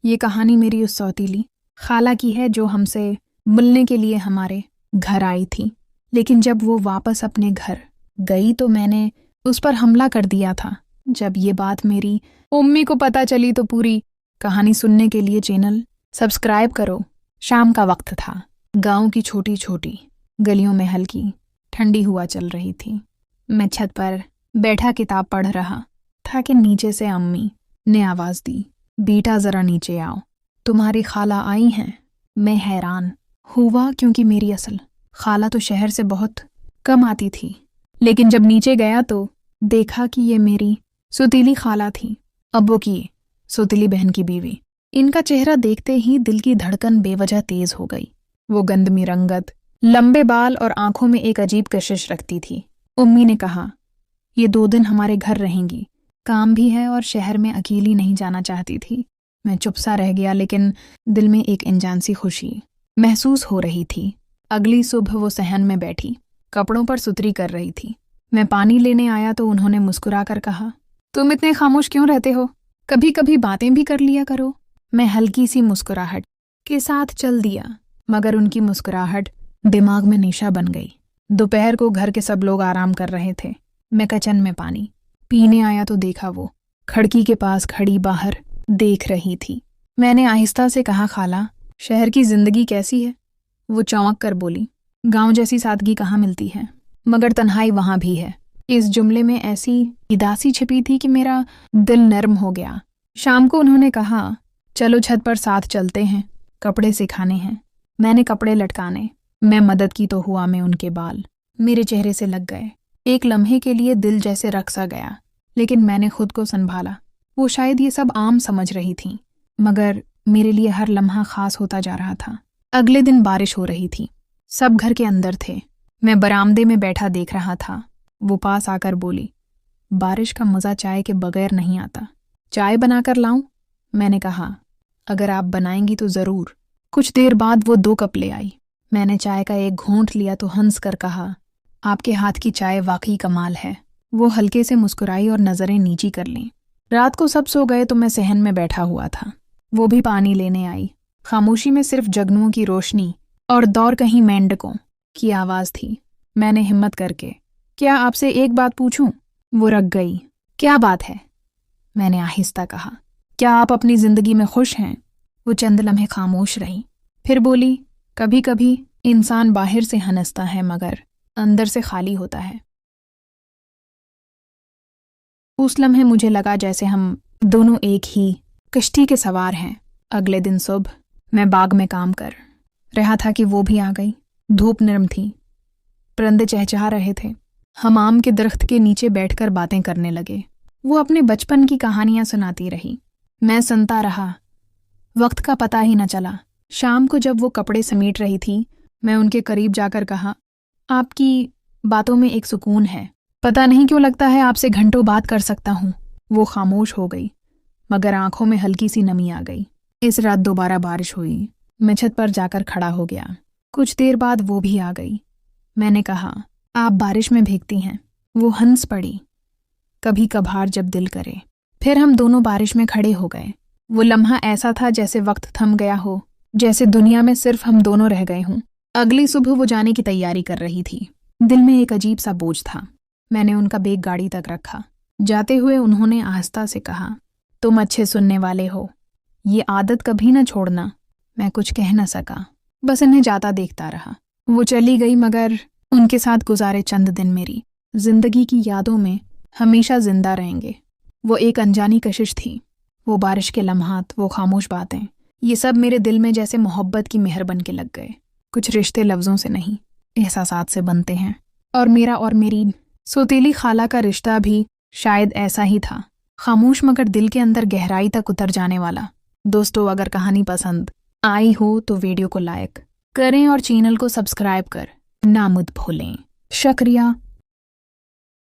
ये कहानी मेरी उस सौतीली खाला की है जो हमसे मिलने के लिए हमारे घर आई थी। लेकिन जब वो वापस अपने घर गई तो मैंने उस पर हमला कर दिया था। जब ये बात मेरी मम्मी को पता चली तो पूरी कहानी सुनने के लिए चैनल सब्सक्राइब करो। शाम का वक्त था। गांव की छोटी छोटी गलियों में हल्की ठंडी हवा चल रही थी। मैं छत पर बैठा किताब पढ़ रहा था कि नीचे से अम्मी ने आवाज़ दी, बेटा ज़रा नीचे आओ, तुम्हारी खाला आई हैं। मैं हैरान हुआ क्योंकि मेरी असल खाला तो शहर से बहुत कम आती थी। लेकिन जब नीचे गया तो देखा कि ये मेरी सौतीली खाला थी, अब्बू की सौतीली बहन की बीवी। इनका चेहरा देखते ही दिल की धड़कन बेवजह तेज हो गई। वो गंदमी रंगत, लंबे बाल और आंखों में एक अजीब कशिश रखती थी। उम्मी ने कहा, ये 2 दिन हमारे घर रहेंगी, काम भी है और शहर में अकेली नहीं जाना चाहती थी। मैं चुप सा रह गया, लेकिन दिल में एक अनजान सी खुशी महसूस हो रही थी। अगली सुबह वो सहन में बैठी कपड़ों पर सुतरी कर रही थी। मैं पानी लेने आया तो उन्होंने मुस्कुराकर कहा, तुम इतने खामोश क्यों रहते हो? कभी कभी बातें भी कर लिया करो। मैं हल्की सी मुस्कुराहट के साथ चल दिया, मगर उनकी मुस्कुराहट दिमाग में निशा बन गई। दोपहर को घर के सब लोग आराम कर रहे थे। मैं किचन में पानी पीने आया तो देखा वो खिड़की के पास खड़ी बाहर देख रही थी। मैंने आहिस्ता से कहा, खाला, शहर की जिंदगी कैसी है? वो चौंक कर बोली, गांव जैसी सादगी कहाँ मिलती है, मगर तन्हाई वहां भी है। इस जुमले में ऐसी उदासी छिपी थी कि मेरा दिल नर्म हो गया। शाम को उन्होंने कहा, चलो छत पर साथ चलते हैं, कपड़े सिखाने हैं। मैंने कपड़े लटकाने मैं मदद की तो हुआ में उनके बाल मेरे चेहरे से लग गए। एक लम्हे के लिए दिल जैसे रक सा गया, लेकिन मैंने खुद को संभाला। वो शायद ये सब आम समझ रही थी, मगर मेरे लिए हर लम्हा खास होता जा रहा था। अगले दिन बारिश हो रही थी। सब घर के अंदर थे। मैं बरामदे में बैठा देख रहा था। वो पास आकर बोली, बारिश का मज़ा चाय के बगैर नहीं आता, चाय बनाकर लाऊं? मैंने कहा, अगर आप बनाएंगी तो ज़रूर। कुछ देर बाद वो 2 कप ले आई। मैंने चाय का एक घूंट लिया तो हंस कर कहा, आपके हाथ की चाय वाकई कमाल है। वो हल्के से मुस्कुराई और नज़रें नीची कर लीं। रात को सब सो गए तो मैं सहन में बैठा हुआ था। वो भी पानी लेने आई। खामोशी में सिर्फ जगनुओं की रोशनी और दौर कहीं मेंढकों की आवाज़ थी। मैंने हिम्मत करके, क्या आपसे एक बात पूछूं? वो रख गई। क्या बात है? मैंने आहिस्ता कहा, क्या आप अपनी ज़िंदगी में खुश हैं? वो चंद लम्हे खामोश रही, फिर बोली, कभी कभी इंसान बाहर से हंसता है मगर अंदर से खाली होता है। उस लम्हे मुझे लगा जैसे हम दोनों एक ही कश्ती के सवार हैं। अगले दिन सुबह मैं बाग में काम कर रहा था कि वो भी आ गई। धूप नरम थी, परिंदे चहचहा रहे थे। हम आम के दरख्त के नीचे बैठकर बातें करने लगे। वो अपने बचपन की कहानियां सुनाती रही, मैं सुनता रहा। वक्त का पता ही न चला। शाम को जब वो कपड़े समेट रही थी, मैं उनके करीब जाकर कहा, आपकी बातों में एक सुकून है। पता नहीं क्यों लगता है आपसे घंटों बात कर सकता हूँ। वो खामोश हो गई, मगर आंखों में हल्की सी नमी आ गई। इस रात दोबारा बारिश हुई। मैं छत पर जाकर खड़ा हो गया। कुछ देर बाद वो भी आ गई। मैंने कहा, आप बारिश में भीगती हैं? वो हंस पड़ी, कभी कभार जब दिल करे। फिर हम दोनों बारिश में खड़े हो गए। वो लम्हा ऐसा था जैसे वक्त थम गया हो, जैसे दुनिया में सिर्फ हम दोनों रह गए हों। अगली सुबह वो जाने की तैयारी कर रही थी। दिल में एक अजीब सा बोझ था। मैंने उनका बैग गाड़ी तक रखा। जाते हुए उन्होंने आहिस्ता से कहा, तुम अच्छे सुनने वाले हो, ये आदत कभी न छोड़ना। मैं कुछ कह न सका, बस इन्हें जाता देखता रहा। वो चली गई, मगर उनके साथ गुजारे चंद दिन मेरी जिंदगी की यादों में हमेशा जिंदा रहेंगे। वो एक अनजानी कशिश थी, वो बारिश के लम्हात, वो खामोश बातें, ये सब मेरे दिल में जैसे मोहब्बत की मेहर बन के लग गए। कुछ रिश्ते लफ्ज़ों से नहीं, एहसासात से बनते हैं, और मेरा और मेरी सौतीली खाला का रिश्ता भी शायद ऐसा ही था, खामोश मगर दिल के अंदर गहराई तक उतर जाने वाला। दोस्तों, अगर कहानी पसंद आई हो तो वीडियो को लाइक करें और चैनल को सब्सक्राइब कर ना मत भूलें। शुक्रिया।